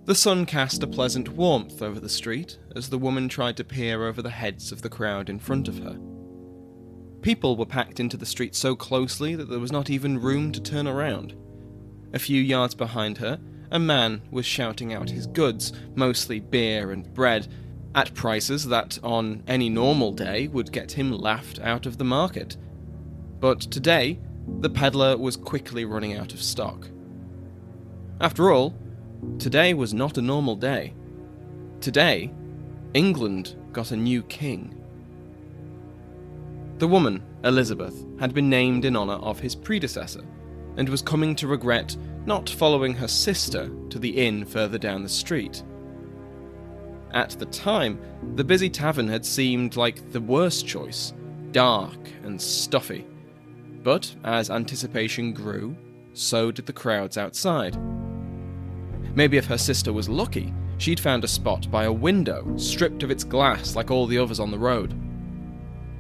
The sun cast a pleasant warmth over the street as the woman tried to peer over the heads of the crowd in front of her. People were packed into the street so closely that there was not even room to turn around. A few yards behind her, a man was shouting out his goods, mostly beer and bread, at prices that on any normal day would get him laughed out of the market. But today, the peddler was quickly running out of stock. After all, today was not a normal day. Today, England got a new king. The woman, Elizabeth, had been named in honour of his predecessor, and was coming to regret not following her sister to the inn further down the street. At the time, the busy tavern had seemed like the worst choice, dark and stuffy. But as anticipation grew, so did the crowds outside. Maybe if her sister was lucky, she'd found a spot by a window, stripped of its glass like all the others on the road.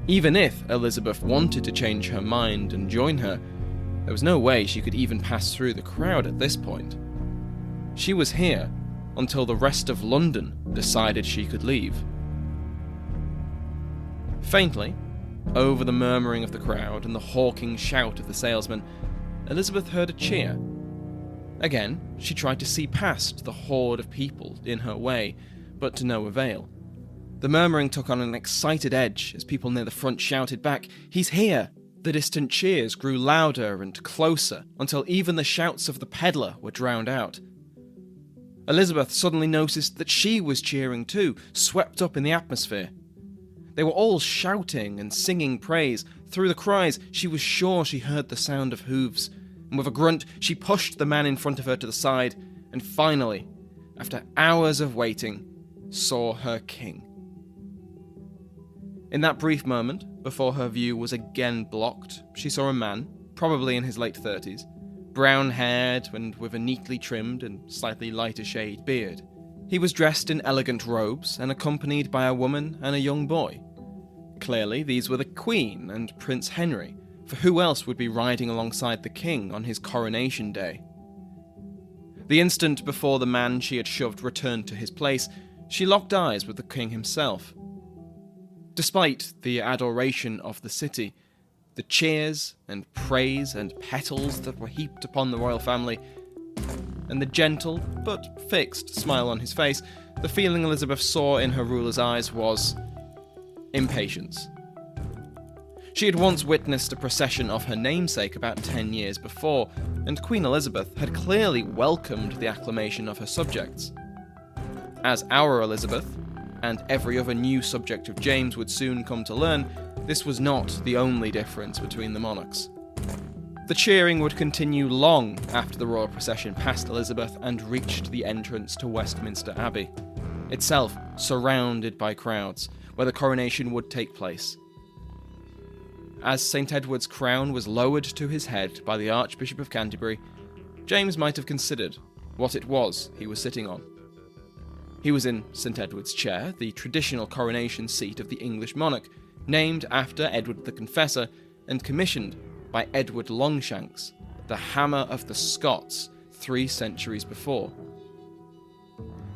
Even if Elizabeth wanted to change her mind and join her, there was no way she could even pass through the crowd at this point. She was here until the rest of London decided she could leave. Faintly, over the murmuring of the crowd and the hawking shout of the salesman, Elizabeth heard a cheer. Again, she tried to see past the horde of people in her way, but to no avail. The murmuring took on an excited edge as people near the front shouted back, "He's here!" The distant cheers grew louder and closer until even the shouts of the peddler were drowned out. Elizabeth suddenly noticed that she was cheering too, swept up in the atmosphere. They were all shouting and singing praise. Through the cries, she was sure she heard the sound of hooves, and with a grunt, she pushed the man in front of her to the side, and finally, after hours of waiting, saw her king. In that brief moment, before her view was again blocked, she saw a man, probably in his late 30s, brown-haired and with a neatly trimmed and slightly lighter shade beard. He was dressed in elegant robes and accompanied by a woman and a young boy. Clearly, these were the Queen and Prince Henry, for who else would be riding alongside the king on his coronation day? The instant before the man she had shoved returned to his place, she locked eyes with the king himself. Despite the adoration of the city, the cheers and praise and petals that were heaped upon the royal family, and the gentle but fixed smile on his face, the feeling Elizabeth saw in her ruler's eyes was impatience. She had once witnessed a procession of her namesake about 10 years before, and Queen Elizabeth had clearly welcomed the acclamation of her subjects. As our Elizabeth, and every other new subject of James would soon come to learn, this was not the only difference between the monarchs. The cheering would continue long after the royal procession passed Elizabeth and reached the entrance to Westminster Abbey, itself surrounded by crowds, where the coronation would take place. As St. Edward's crown was lowered to his head by the Archbishop of Canterbury, James might have considered what it was he was sitting on. He was in St. Edward's chair, the traditional coronation seat of the English monarch, named after Edward the Confessor and commissioned by Edward Longshanks, the Hammer of the Scots, 3 centuries before.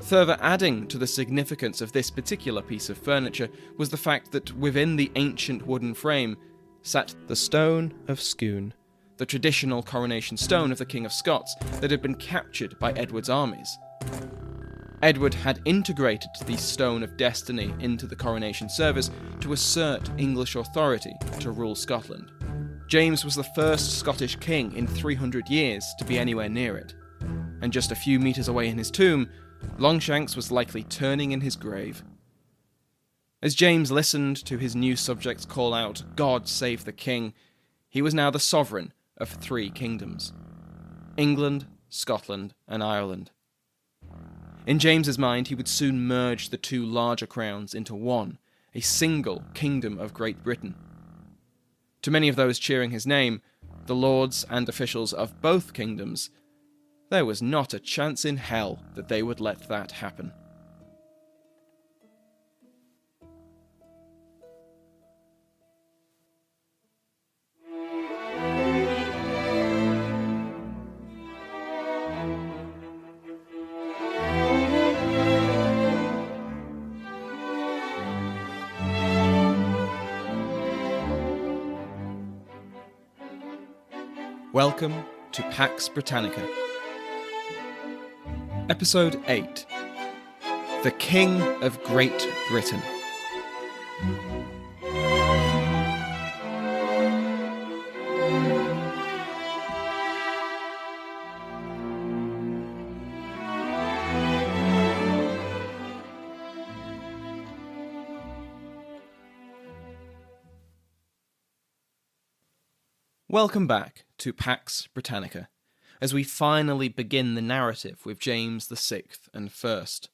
Further adding to the significance of this particular piece of furniture was the fact that within the ancient wooden frame sat the Stone of Scone, the traditional coronation stone of the King of Scots that had been captured by Edward's armies. Edward had integrated the Stone of Destiny into the coronation service to assert English authority to rule Scotland. James was the first Scottish king in 300 years to be anywhere near it, and just a few metres away in his tomb, Longshanks was likely turning in his grave. As James listened to his new subjects call out, "God save the King," he was now the sovereign of 3 kingdoms: England, Scotland, and Ireland. In James's mind, he would soon merge the 2 larger crowns into one, a single kingdom of Great Britain. To many of those cheering his name, the lords and officials of both kingdoms, there was not a chance in hell that they would let that happen. Welcome to Pax Britannica. Episode 8. The King of Great Britain. Welcome back to Pax Britannica, as we finally begin the narrative with James VI and First.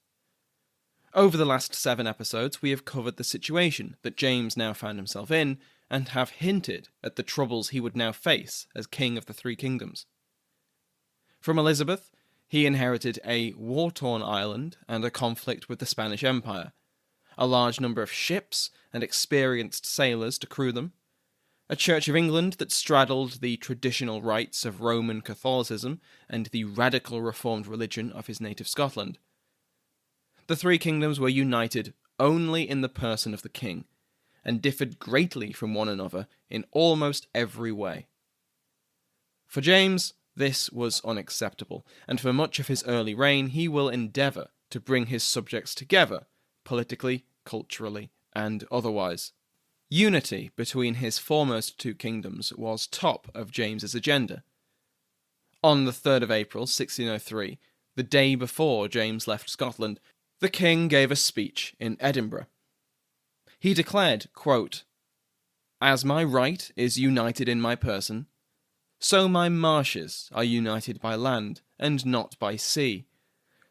Over the last 7 episodes, we have covered the situation that James now found himself in, and have hinted at the troubles he would now face as King of the Three Kingdoms. From Elizabeth, he inherited a war-torn island and a conflict with the Spanish Empire, a large number of ships and experienced sailors to crew them, a Church of England that straddled the traditional rites of Roman Catholicism and the radical reformed religion of his native Scotland. The Three Kingdoms were united only in the person of the king, and differed greatly from one another in almost every way. For James, this was unacceptable, and for much of his early reign he will endeavour to bring his subjects together, politically, culturally, and otherwise. Unity between his foremost 2 kingdoms was top of James's agenda. On the 3rd of April 1603, the day before James left Scotland, the king gave a speech in Edinburgh. He declared, quote, "As my right is united in my person, so my marshes are united by land and not by sea,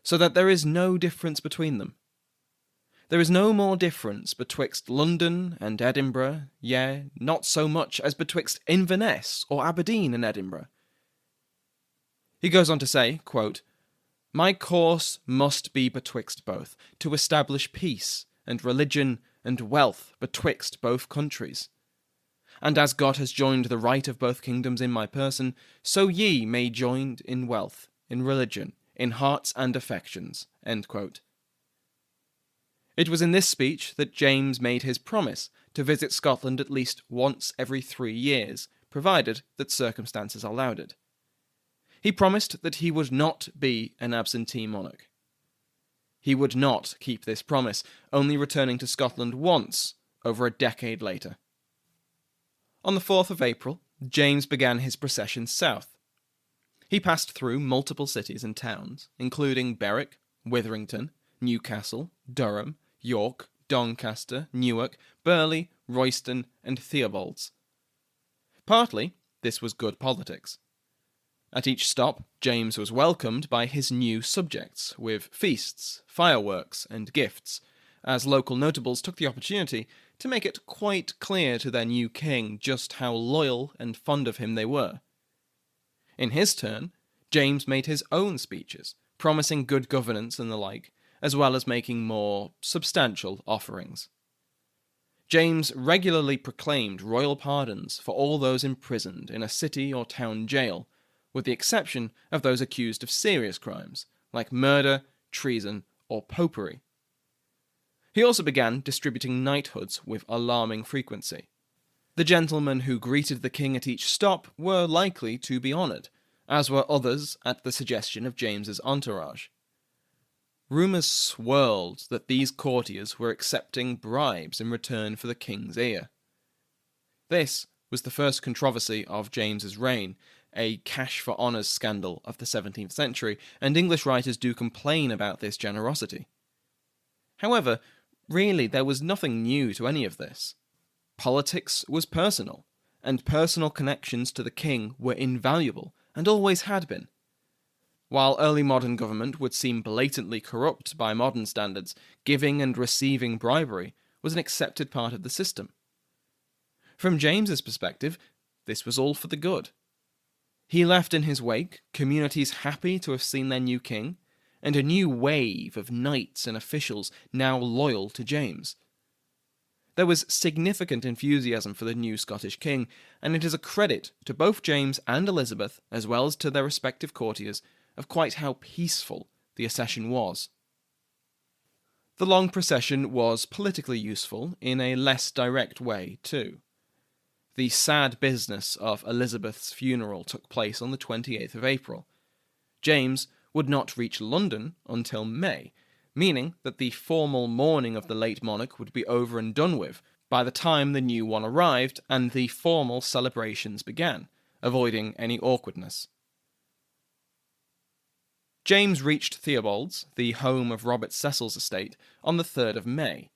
so that there is no difference between them. There is no more difference betwixt London and Edinburgh, yea, not so much as betwixt Inverness or Aberdeen and Edinburgh." He goes on to say, quote, "My course must be betwixt both, to establish peace and religion and wealth betwixt both countries. And as God has joined the right of both kingdoms in my person, so ye may join in wealth, in religion, in hearts and affections." End quote. It was in this speech that James made his promise to visit Scotland at least once every 3 years, provided that circumstances allowed it. He promised that he would not be an absentee monarch. He would not keep this promise, only returning to Scotland once over a decade later. On the 4th of April, James began his procession south. He passed through multiple cities and towns, including Berwick, Witherington, Newcastle, Durham, York, Doncaster, Newark, Burley, Royston, and Theobalds. Partly, this was good politics. At each stop, James was welcomed by his new subjects, with feasts, fireworks, and gifts, as local notables took the opportunity to make it quite clear to their new king just how loyal and fond of him they were. In his turn, James made his own speeches, promising good governance and the like, as well as making more substantial offerings. James regularly proclaimed royal pardons for all those imprisoned in a city or town jail, with the exception of those accused of serious crimes, like murder, treason, or popery. He also began distributing knighthoods with alarming frequency. The gentlemen who greeted the king at each stop were likely to be honoured, as were others at the suggestion of James's entourage. Rumours swirled that these courtiers were accepting bribes in return for the king's ear. This was the first controversy of James's reign, a cash for honours scandal of the 17th century, and English writers do complain about this generosity. However, really there was nothing new to any of this. Politics was personal, and personal connections to the king were invaluable, and always had been. While early modern government would seem blatantly corrupt by modern standards, giving and receiving bribery was an accepted part of the system. From James's perspective, this was all for the good. He left in his wake communities happy to have seen their new king, and a new wave of knights and officials now loyal to James. There was significant enthusiasm for the new Scottish king, and it is a credit to both James and Elizabeth, as well as to their respective courtiers, of quite how peaceful the accession was. The long procession was politically useful in a less direct way, too. The sad business of Elizabeth's funeral took place on the 28th of April. James would not reach London until May, meaning that the formal mourning of the late monarch would be over and done with by the time the new one arrived and the formal celebrations began, avoiding any awkwardness. James reached Theobald's, the home of Robert Cecil's estate, on the 3rd of May,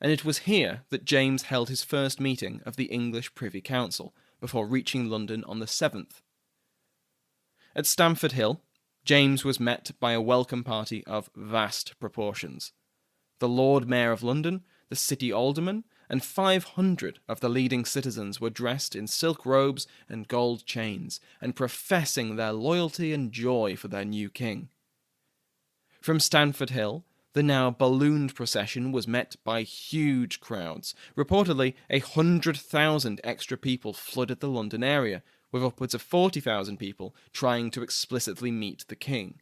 and it was here that James held his first meeting of the English Privy Council, before reaching London on the 7th. At Stamford Hill, James was met by a welcome party of vast proportions. The Lord Mayor of London, the city alderman, and 500 of the leading citizens were dressed in silk robes and gold chains, and professing their loyalty and joy for their new king. From Stamford Hill, the now ballooned procession was met by huge crowds. Reportedly, 100,000 extra people flooded the London area, with upwards of 40,000 people trying to explicitly meet the king.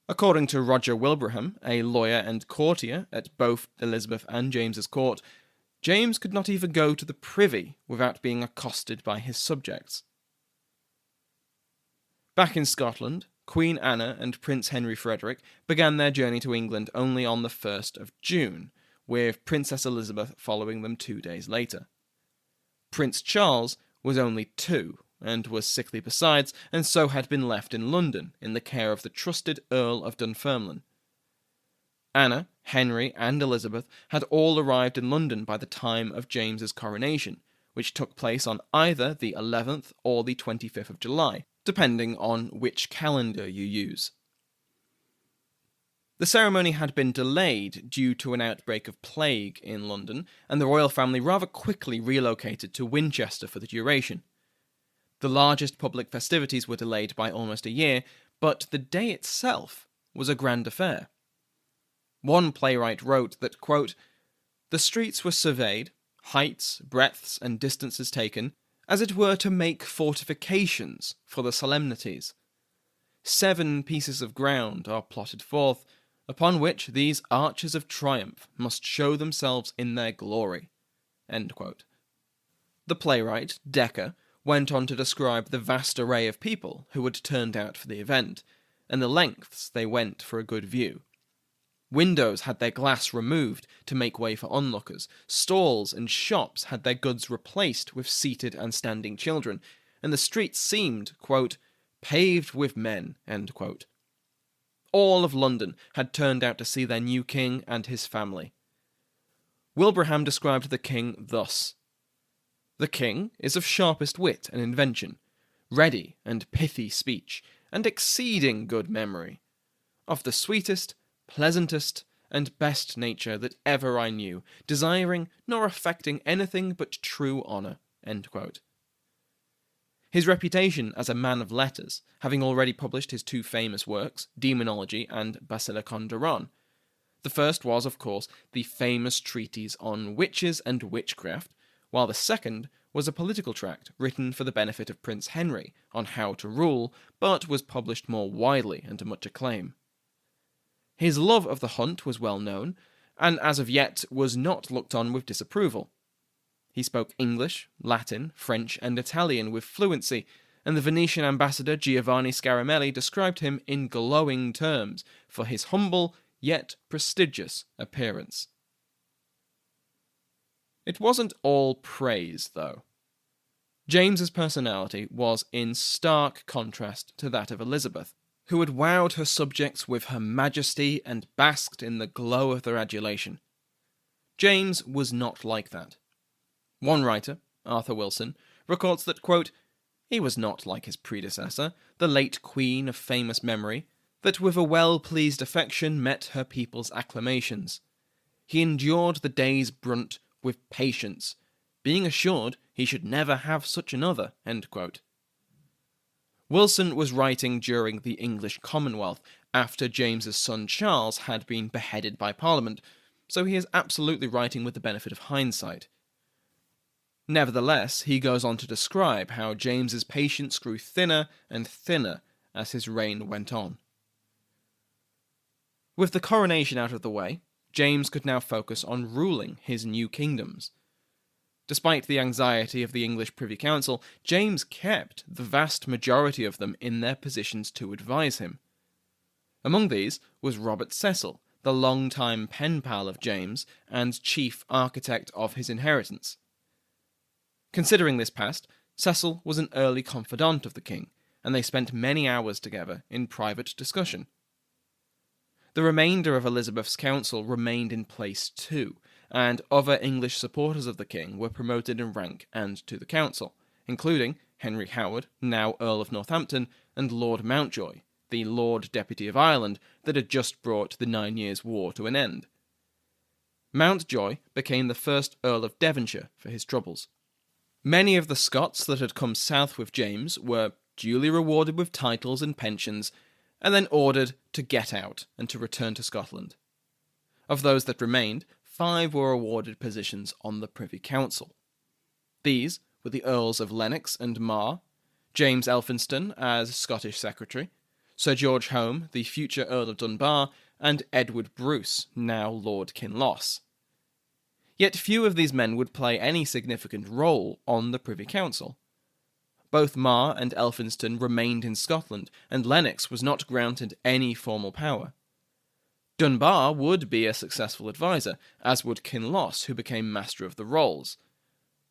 According to Roger Wilbraham, a lawyer and courtier at both Elizabeth and James's court, James could not even go to the privy without being accosted by his subjects. Back in Scotland, Queen Anna and Prince Henry Frederick began their journey to England only on the 1st of June, with Princess Elizabeth following them 2 days later. Prince Charles was only 2, and was sickly besides, and so had been left in London in the care of the trusted Earl of Dunfermline. Anna, Henry, and Elizabeth had all arrived in London by the time of James's coronation, which took place on either the 11th or the 25th of July, depending on which calendar you use. The ceremony had been delayed due to an outbreak of plague in London, and the royal family rather quickly relocated to Winchester for the duration. The largest public festivities were delayed by almost a year, but the day itself was a grand affair. One playwright wrote that, quote, "The streets were surveyed, heights, breadths, and distances taken, as it were to make fortifications for the solemnities. 7 pieces of ground are plotted forth, upon which these arches of triumph must show themselves in their glory." End quote. The playwright, Dekker, went on to describe the vast array of people who had turned out for the event, and the lengths they went for a good view. Windows had their glass removed to make way for onlookers, stalls and shops had their goods replaced with seated and standing children, and the streets seemed, quote, "paved with men," end quote. All of London had turned out to see their new king and his family. Wilbraham described the king thus: "The king is of sharpest wit and invention, ready and pithy speech, and exceeding good memory, of the sweetest, pleasantest, and best nature that ever I knew, desiring nor affecting anything but true honour." End quote. His reputation as a man of letters, having already published his 2 famous works, Demonology and Basilicon Duran. The first was, of course, the famous treatise on witches and witchcraft, while the second was a political tract written for the benefit of Prince Henry on how to rule, but was published more widely and to much acclaim. His love of the hunt was well known, and as of yet was not looked on with disapproval. He spoke English, Latin, French, and Italian with fluency, and the Venetian ambassador Giovanni Scaramelli described him in glowing terms for his humble yet prestigious appearance. It wasn't all praise, though. James's personality was in stark contrast to that of Elizabeth, who had wowed her subjects with her majesty and basked in the glow of their adulation. James was not like that. One writer, Arthur Wilson, records that, quote, "He was not like his predecessor, the late queen of famous memory, that with a well-pleased affection met her people's acclamations. He endured the day's brunt with patience, being assured he should never have such another." End quote. Wilson was writing during the English Commonwealth, after James's son Charles had been beheaded by Parliament, so he is absolutely writing with the benefit of hindsight. Nevertheless, he goes on to describe how James's patience grew thinner and thinner as his reign went on. With the coronation out of the way, James could now focus on ruling his new kingdoms. Despite the anxiety of the English Privy Council, James kept the vast majority of them in their positions to advise him. Among these was Robert Cecil, the long-time pen pal of James and chief architect of his inheritance. Considering this past, Cecil was an early confidant of the king, and they spent many hours together in private discussion. The remainder of Elizabeth's council remained in place too, and other English supporters of the king were promoted in rank and to the council, including Henry Howard, now Earl of Northampton, and Lord Mountjoy, the Lord Deputy of Ireland that had just brought the 9 Years' War to an end. Mountjoy became the first Earl of Devonshire for his troubles. Many of the Scots that had come south with James were duly rewarded with titles and pensions, and then ordered to get out and to return to Scotland. Of those that remained, 5 were awarded positions on the Privy Council. These were the Earls of Lennox and Mar, James Elphinstone as Scottish Secretary, Sir George Home, the future Earl of Dunbar, and Edward Bruce, now Lord Kinloss. Yet few of these men would play any significant role on the Privy Council. Both Mar and Elphinstone remained in Scotland, and Lennox was not granted any formal power. Dunbar would be a successful advisor, as would Kinloss, who became Master of the Rolls.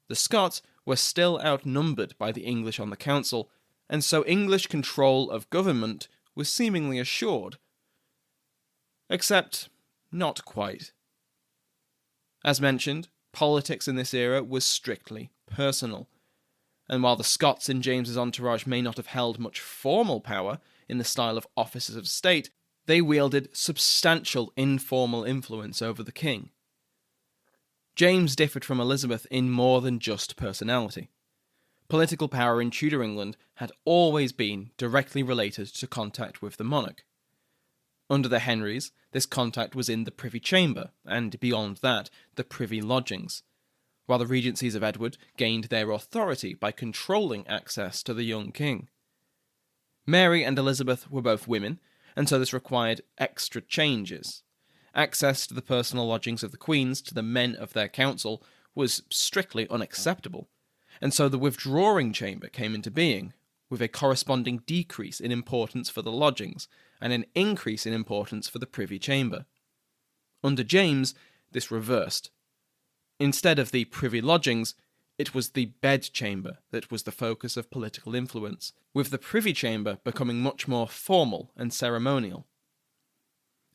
The Scots were still outnumbered by the English on the council, and so English control of government was seemingly assured. Except, not quite. As mentioned, politics in this era was strictly personal, and while the Scots in James's entourage may not have held much formal power in the style of officers of state, they wielded substantial informal influence over the king. James differed from Elizabeth in more than just personality. Political power in Tudor England had always been directly related to contact with the monarch. Under the Henrys, this contact was in the Privy Chamber, and beyond that, the Privy Lodgings, while the regencies of Edward gained their authority by controlling access to the young king. Mary and Elizabeth were both women, and so this required extra changes. Access to the personal lodgings of the queens to the men of their council was strictly unacceptable, and so the withdrawing chamber came into being, with a corresponding decrease in importance for the lodgings, and an increase in importance for the Privy Chamber. Under James, this reversed. Instead of the Privy Lodgings, it was the bedchamber that was the focus of political influence, with the Privy Chamber becoming much more formal and ceremonial.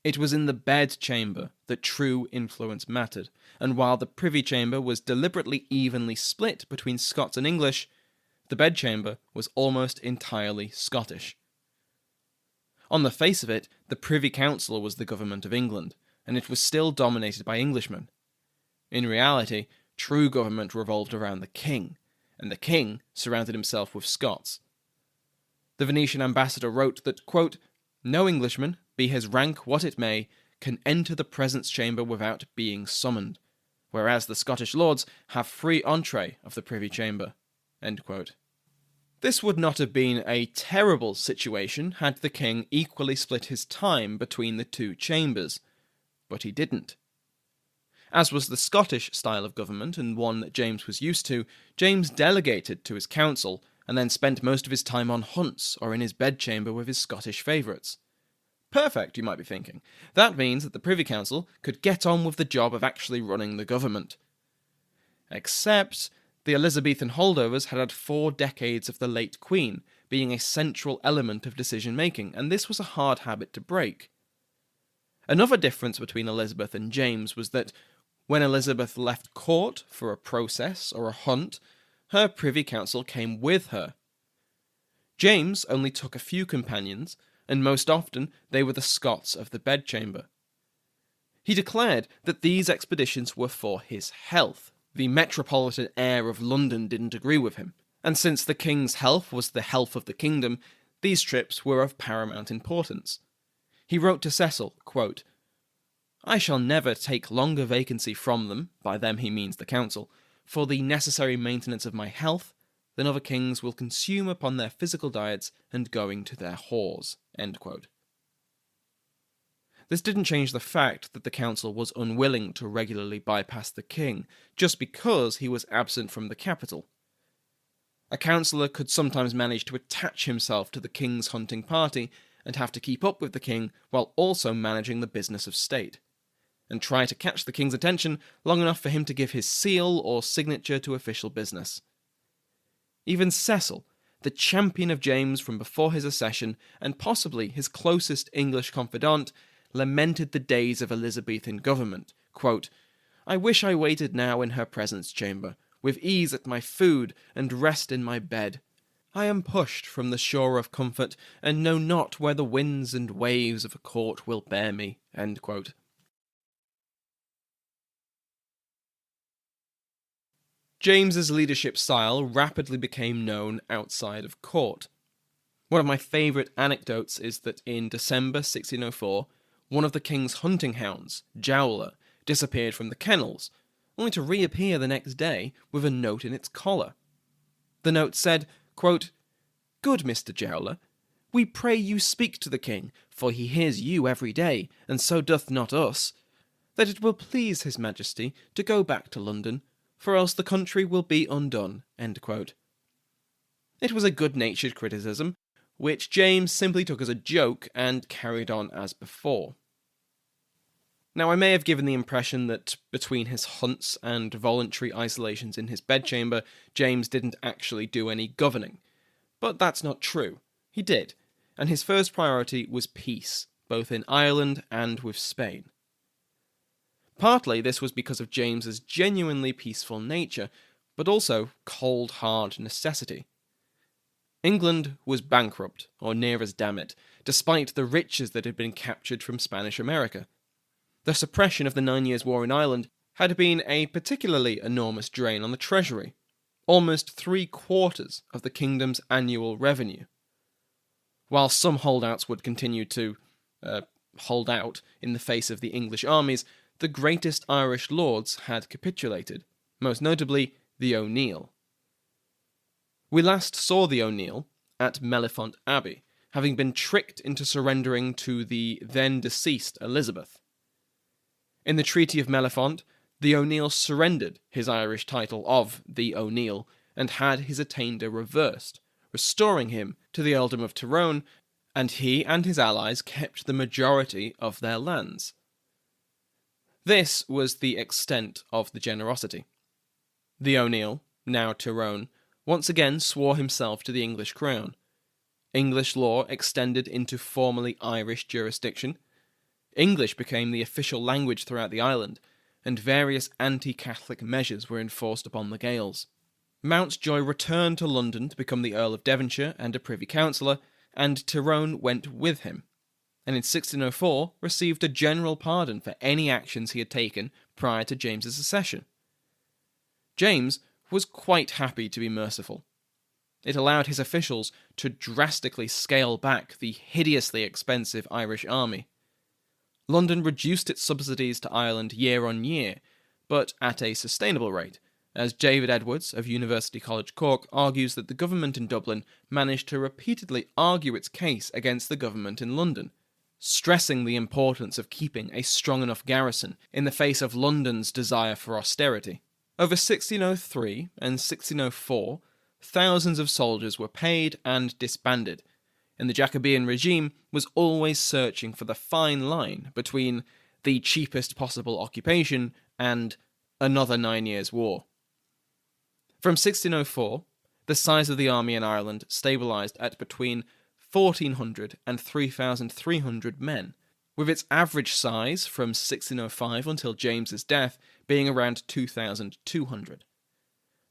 It was in the bedchamber that true influence mattered, and while the Privy Chamber was deliberately evenly split between Scots and English, the bedchamber was almost entirely Scottish. On the face of it, the Privy Council was the government of England, and it was still dominated by Englishmen. In reality, true government revolved around the king, and the king surrounded himself with Scots. The Venetian ambassador wrote that, quote, "No Englishman, be his rank what it may, can enter the presence chamber without being summoned, whereas the Scottish lords have free entree of the Privy Chamber." End quote. This would not have been a terrible situation had the king equally split his time between the two chambers, but he didn't. As was the Scottish style of government, and one that James was used to, James delegated to his council, and then spent most of his time on hunts or in his bedchamber with his Scottish favourites. Perfect, you might be thinking. That means that the Privy Council could get on with the job of actually running the government. Except the Elizabethan holdovers had had 4 decades of the late Queen being a central element of decision-making, and this was a hard habit to break. Another difference between Elizabeth and James was that when Elizabeth left court for a process or a hunt, her Privy Council came with her. James only took a few companions, and most often they were the Scots of the bedchamber. He declared that these expeditions were for his health. The metropolitan air of London didn't agree with him, and since the king's health was the health of the kingdom, these trips were of paramount importance. He wrote to Cecil, quote, "I shall never take longer vacancy from them," by them he means the council, "for the necessary maintenance of my health, than other kings will consume upon their physical diets and going to their whores." End quote. This didn't change the fact that the council was unwilling to regularly bypass the king, just because he was absent from the capital. A councillor could sometimes manage to attach himself to the king's hunting party and have to keep up with the king while also managing the business of state, and try to catch the king's attention long enough for him to give his seal or signature to official business. Even Cecil, the champion of James from before his accession and possibly his closest English confidant, lamented the days of Elizabethan government. Quote, "I wish I waited now in her presence chamber, with ease at my food and rest in my bed. I am pushed from the shore of comfort, and know not where the winds and waves of a court will bear me." End quote. James's leadership style rapidly became known outside of court. One of my favourite anecdotes is that in December 1604, one of the king's hunting hounds, Jowler, disappeared from the kennels, only to reappear the next day with a note in its collar. The note said, quote, "Good Mr. Jowler, we pray you speak to the king, for he hears you every day, and so doth not us, that it will please his majesty to go back to London, for else the country will be undone." End quote. It was a good-natured criticism, which James simply took as a joke and carried on as before. Now, I may have given the impression that between his hunts and voluntary isolations in his bedchamber, James didn't actually do any governing. But that's not true. He did, and his first priority was peace, both in Ireland and with Spain. Partly this was because of James's genuinely peaceful nature, but also cold, hard necessity. England was bankrupt, or near as damn it, despite the riches that had been captured from Spanish America. The suppression of the 9 Years' War in Ireland had been a particularly enormous drain on the treasury, almost 3/4 of the kingdom's annual revenue. While some holdouts would continue to hold out in the face of the English armies, the greatest Irish lords had capitulated, most notably the O'Neill. We last saw the O'Neill at Mellifont Abbey, having been tricked into surrendering to the then-deceased Elizabeth. In the Treaty of Mellifont, the O'Neill surrendered his Irish title of the O'Neill and had his attainder reversed, restoring him to the earldom of Tyrone, and he and his allies kept the majority of their lands. This was the extent of the generosity. The O'Neill, now Tyrone, once again swore himself to the English crown. English law extended into formerly Irish jurisdiction. English became the official language throughout the island, and various anti-Catholic measures were enforced upon the Gaels. Mountjoy returned to London to become the Earl of Devonshire and a Privy Councillor, and Tyrone went with him, and in 1604 received a general pardon for any actions he had taken prior to James's accession. James was quite happy to be merciful. It allowed his officials to drastically scale back the hideously expensive Irish army. London reduced its subsidies to Ireland year on year, but at a sustainable rate, as David Edwards of University College Cork argues that the government in Dublin managed to repeatedly argue its case against the government in London, stressing the importance of keeping a strong enough garrison in the face of London's desire for austerity. Over 1603 and 1604, thousands of soldiers were paid and disbanded, and the Jacobean regime was always searching for the fine line between the cheapest possible occupation and another 9 Years' War. From 1604, the size of the army in Ireland stabilised at between 1,400 and 3,300 men, with its average size from 1605 until James's death being around 2,200.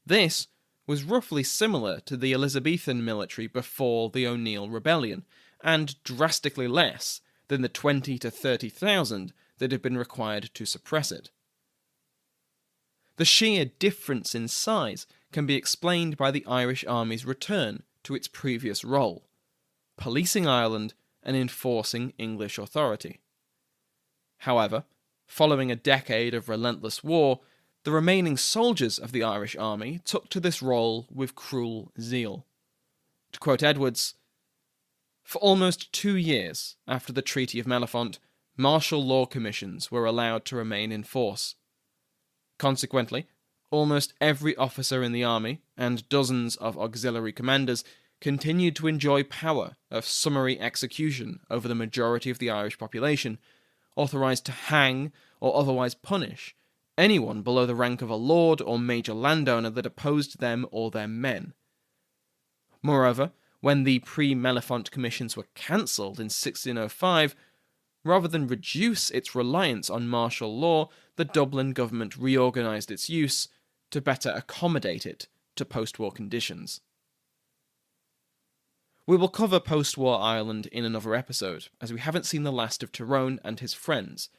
This was roughly similar to the Elizabethan military before the O'Neill Rebellion, and drastically less than the 20 to 30,000 that had been required to suppress it. The sheer difference in size can be explained by the Irish army's return to its previous role, policing Ireland and enforcing English authority. However, following a decade of relentless war, the remaining soldiers of the Irish army took to this role with cruel zeal. To quote Edwards, "For almost 2 years after the Treaty of Mellifont, martial law commissions were allowed to remain in force. Consequently, almost every officer in the army, and dozens of auxiliary commanders, continued to enjoy power of summary execution over the majority of the Irish population, authorised to hang or otherwise punish anyone below the rank of a lord or major landowner that opposed them or their men. Moreover, when the pre-Mellifont commissions were cancelled in 1605, rather than reduce its reliance on martial law, the Dublin government reorganised its use to better accommodate it to post-war conditions. We will cover post-war Ireland in another episode, as we haven't seen the last of Tyrone and his friends,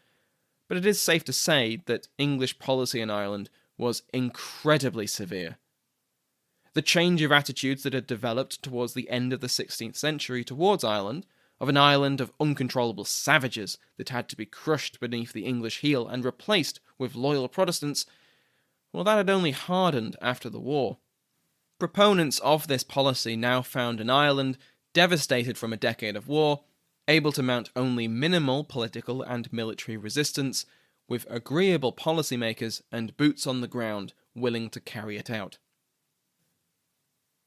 but it is safe to say that English policy in Ireland was incredibly severe. The change of attitudes that had developed towards the end of the 16th century towards Ireland, of an island of uncontrollable savages that had to be crushed beneath the English heel and replaced with loyal Protestants, well, that had only hardened after the war. Proponents of this policy now found an Ireland devastated from a decade of war, able to mount only minimal political and military resistance, with agreeable policymakers and boots on the ground willing to carry it out.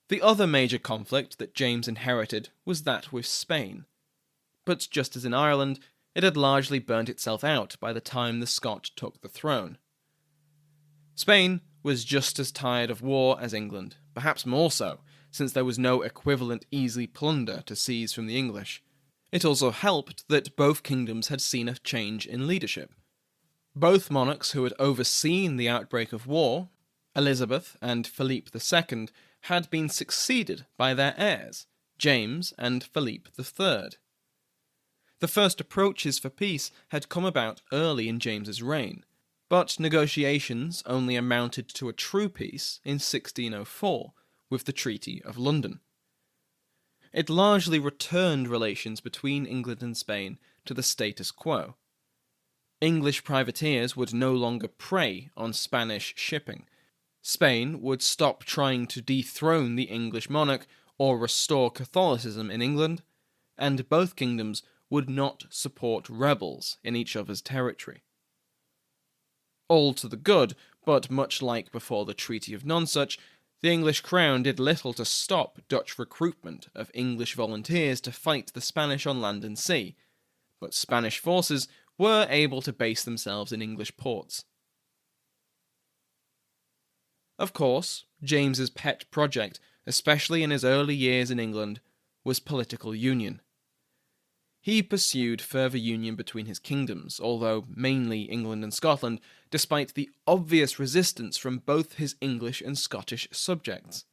The other major conflict that James inherited was that with Spain. But just as in Ireland, it had largely burnt itself out by the time the Scot took the throne. Spain was just as tired of war as England, perhaps more so, since there was no equivalent easy plunder to seize from the English. It also helped that both kingdoms had seen a change in leadership. Both monarchs who had overseen the outbreak of war, Elizabeth and Philippe II, had been succeeded by their heirs, James and Philippe III. The first approaches for peace had come about early in James's reign, but negotiations only amounted to a true peace in 1604, with the Treaty of London. It largely returned relations between England and Spain to the status quo. English privateers would no longer prey on Spanish shipping. Spain would stop trying to dethrone the English monarch or restore Catholicism in England, and both kingdoms would not support rebels in each other's territory. All to the good, but much like before the Treaty of Nonsuch, the English crown did little to stop Dutch recruitment of English volunteers to fight the Spanish on land and sea, but Spanish forces were able to base themselves in English ports. Of course, James's pet project, especially in his early years in England, was political union. He pursued further union between his kingdoms, although mainly England and Scotland, despite the obvious resistance from both his English and Scottish subjects.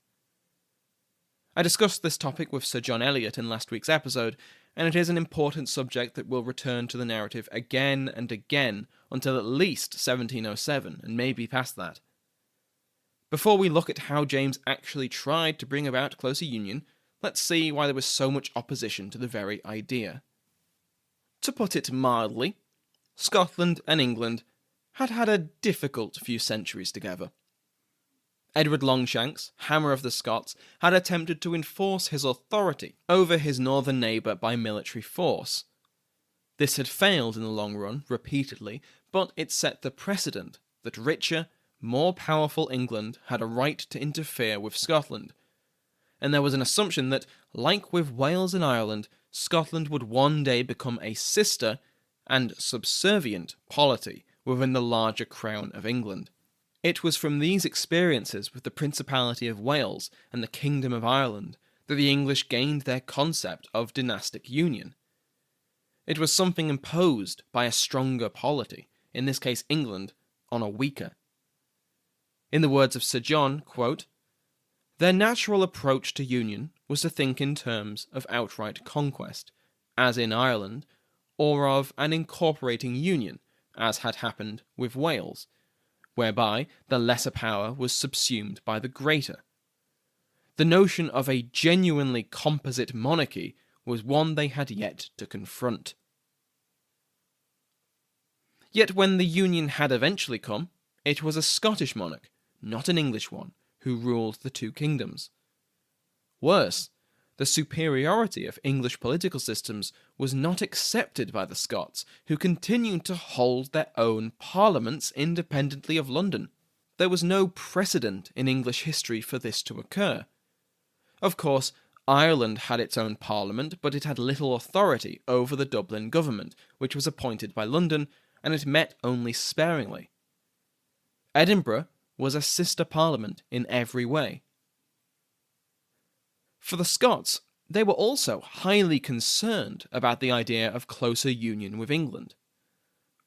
I discussed this topic with Sir John Eliot in last week's episode, and it is an important subject that will return to the narrative again and again until at least 1707, and maybe past that. Before we look at how James actually tried to bring about closer union, let's see why there was so much opposition to the very idea. To put it mildly, Scotland and England had had a difficult few centuries together. Edward Longshanks, Hammer of the Scots, had attempted to enforce his authority over his northern neighbour by military force. This had failed in the long run, repeatedly, but it set the precedent that richer, more powerful England had a right to interfere with Scotland, and there was an assumption that, like with Wales and Ireland, Scotland would one day become a sister and subservient polity within the larger crown of England. It was from these experiences with the Principality of Wales and the Kingdom of Ireland that the English gained their concept of dynastic union. It was something imposed by a stronger polity, in this case England, on a weaker. In the words of Sir John, quote, "Their natural approach to union was to think in terms of outright conquest, as in Ireland, or of an incorporating union, as had happened with Wales, whereby the lesser power was subsumed by the greater. The notion of a genuinely composite monarchy was one they had yet to confront." Yet when the union had eventually come, it was a Scottish monarch, not an English one, who ruled the two kingdoms. Worse, The superiority of English political systems was not accepted by the Scots, who continued to hold their own parliaments independently of London. There was no precedent in English history for this to occur. Of course, Ireland had its own parliament, but it had little authority over the Dublin government, which was appointed by London, and it met only sparingly. Edinburgh was a sister parliament in every way. For the Scots, they were also highly concerned about the idea of closer union with England.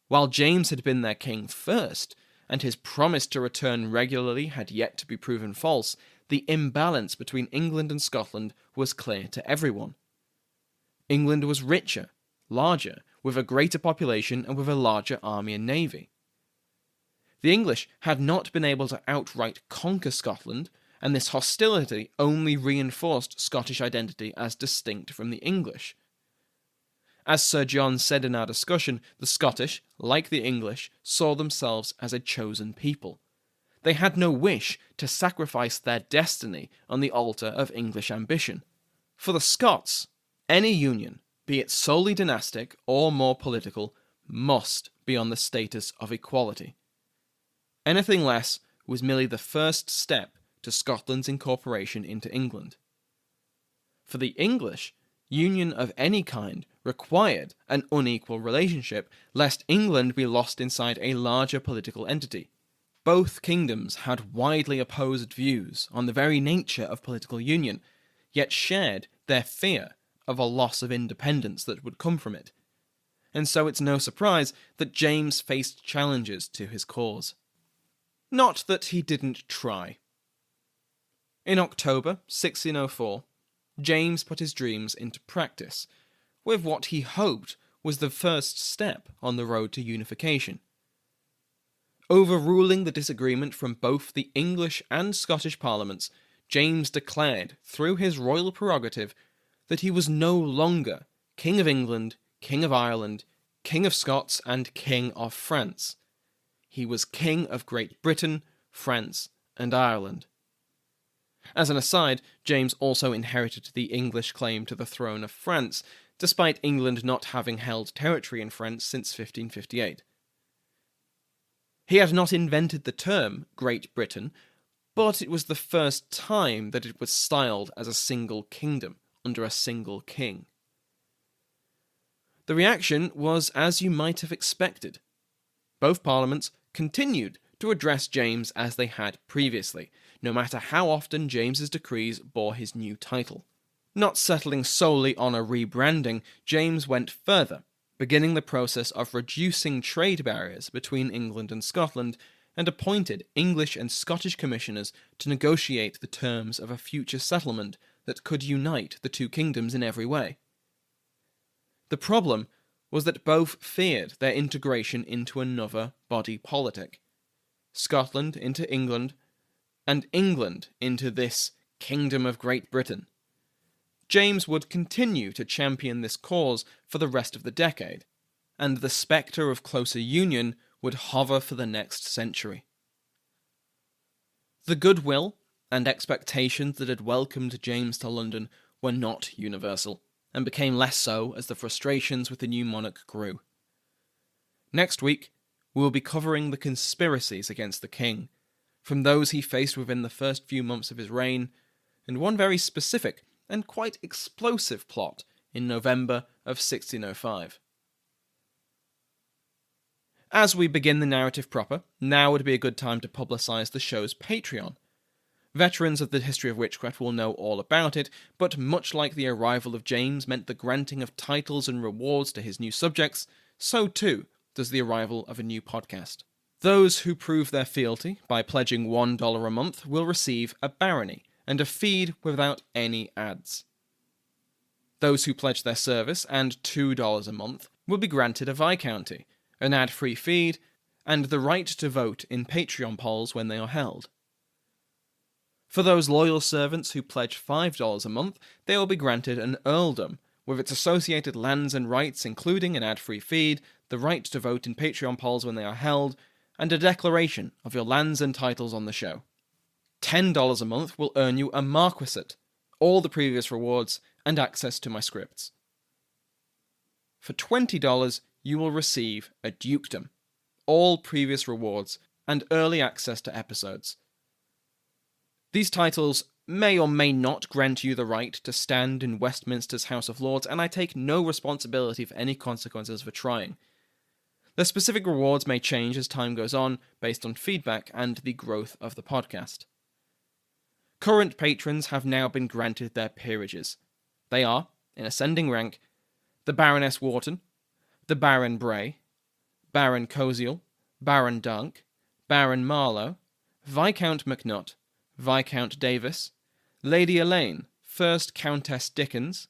While James had been their king first, and his promise to return regularly had yet to be proven false, the imbalance between England and Scotland was clear to everyone. England was richer, larger, with a greater population and with a larger army and navy. The English had not been able to outright conquer Scotland, and this hostility only reinforced Scottish identity as distinct from the English. As Sir John said in our discussion, the Scottish, like the English, saw themselves as a chosen people. They had no wish to sacrifice their destiny on the altar of English ambition. For the Scots, any union, be it solely dynastic or more political, must be on the status of equality. Anything less was merely the first step to Scotland's incorporation into England. For the English, union of any kind required an unequal relationship, lest England be lost inside a larger political entity. Both kingdoms had widely opposed views on the very nature of political union, yet shared their fear of a loss of independence that would come from it. And so it's no surprise that James faced challenges to his cause. Not that he didn't try. In October 1604, James put his dreams into practice, with what he hoped was the first step on the road to unification. Overruling the disagreement from both the English and Scottish parliaments, James declared, through his royal prerogative, that he was no longer King of England, King of Ireland, King of Scots, and King of France. He was King of Great Britain, France, and Ireland. As an aside, James also inherited the English claim to the throne of France, despite England not having held territory in France since 1558. He had not invented the term Great Britain, but it was the first time that it was styled as a single kingdom under a single king. The reaction was as you might have expected. Both parliaments continued to address James as they had previously, no matter how often James's decrees bore his new title. Not settling solely on a rebranding, James went further, beginning the process of reducing trade barriers between England and Scotland, and appointed English and Scottish commissioners to negotiate the terms of a future settlement that could unite the two kingdoms in every way. The problem was that both feared their integration into another body politic. Scotland into England, and England into this Kingdom of Great Britain. James would continue to champion this cause for the rest of the decade, and the spectre of closer union would hover for the next century. The goodwill and expectations that had welcomed James to London were not universal, and became less so as the frustrations with the new monarch grew. Next week, we will be covering the conspiracies against the king, from those he faced within the first few months of his reign, and one very specific and quite explosive plot in November of 1605. As we begin the narrative proper, now would be a good time to publicise the show's Patreon. Veterans of the history of witchcraft will know all about it, but much like the arrival of James meant the granting of titles and rewards to his new subjects, so too does the arrival of a new podcast. Those who prove their fealty by pledging $1 a month will receive a barony and a feed without any ads. Those who pledge their service and $2 a month will be granted a viscounty, an ad-free feed, and the right to vote in Patreon polls when they are held. For those loyal servants who pledge $5 a month, they will be granted an earldom, with its associated lands and rights including an ad-free feed, the right to vote in Patreon polls when they are held, and a declaration of your lands and titles on the show. $10 a month will earn you a marquisate, all the previous rewards, and access to my scripts. For $20, you will receive a dukedom, all previous rewards, and early access to episodes. These titles may or may not grant you the right to stand in Westminster's House of Lords, and I take no responsibility for any consequences for trying. The specific rewards may change as time goes on, based on feedback and the growth of the podcast. Current patrons have now been granted their peerages. They are, in ascending rank, the Baroness Wharton, the Baron Bray, Baron Cosiel, Baron Dunk, Baron Marlowe, Viscount McNutt, Viscount Davis, Lady Elaine, 1st Countess Dickens,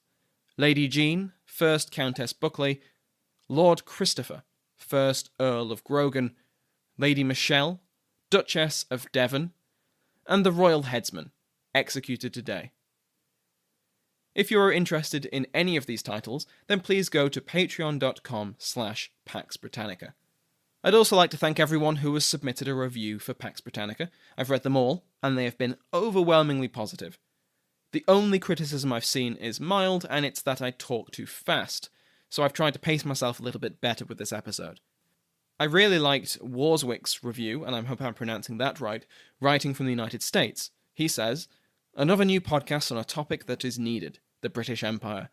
Lady Jean, 1st Countess Buckley, Lord Christopher, 1st Earl of Grogan, Lady Michelle, Duchess of Devon, and the Royal Headsman, executed today. If you are interested in any of these titles, then please go to patreon.com/Pax Britannica. I'd also like to thank everyone who has submitted a review for Pax Britannica. I've read them all, and they have been overwhelmingly positive. The only criticism I've seen is mild, and it's that I talk too fast, so I've tried to pace myself a little bit better with this episode. I really liked Warswick's review, and I hope I'm pronouncing that right, writing from the United States. He says, "Another new podcast on a topic that is needed, the British Empire.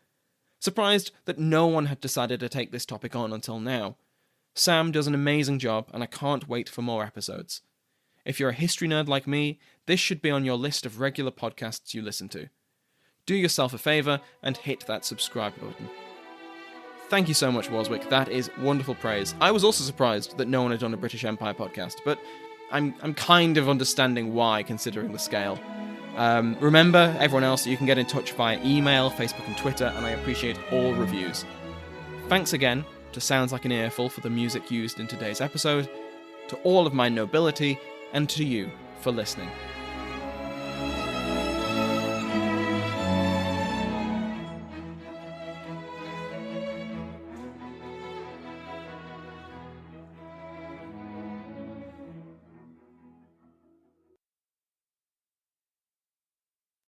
Surprised that no one had decided to take this topic on until now. Sam does an amazing job, and I can't wait for more episodes. If you're a history nerd like me, this should be on your list of regular podcasts you listen to. Do yourself a favour and hit that subscribe button." Thank you so much, Warswick. That is wonderful praise. I was also surprised that no one had done a British Empire podcast, but I'm kind of understanding why, considering the scale. Remember, everyone else, you can get in touch via email, Facebook and Twitter, and I appreciate all reviews. Thanks again to Sounds Like an Earful for the music used in today's episode, to all of my nobility, and to you for listening.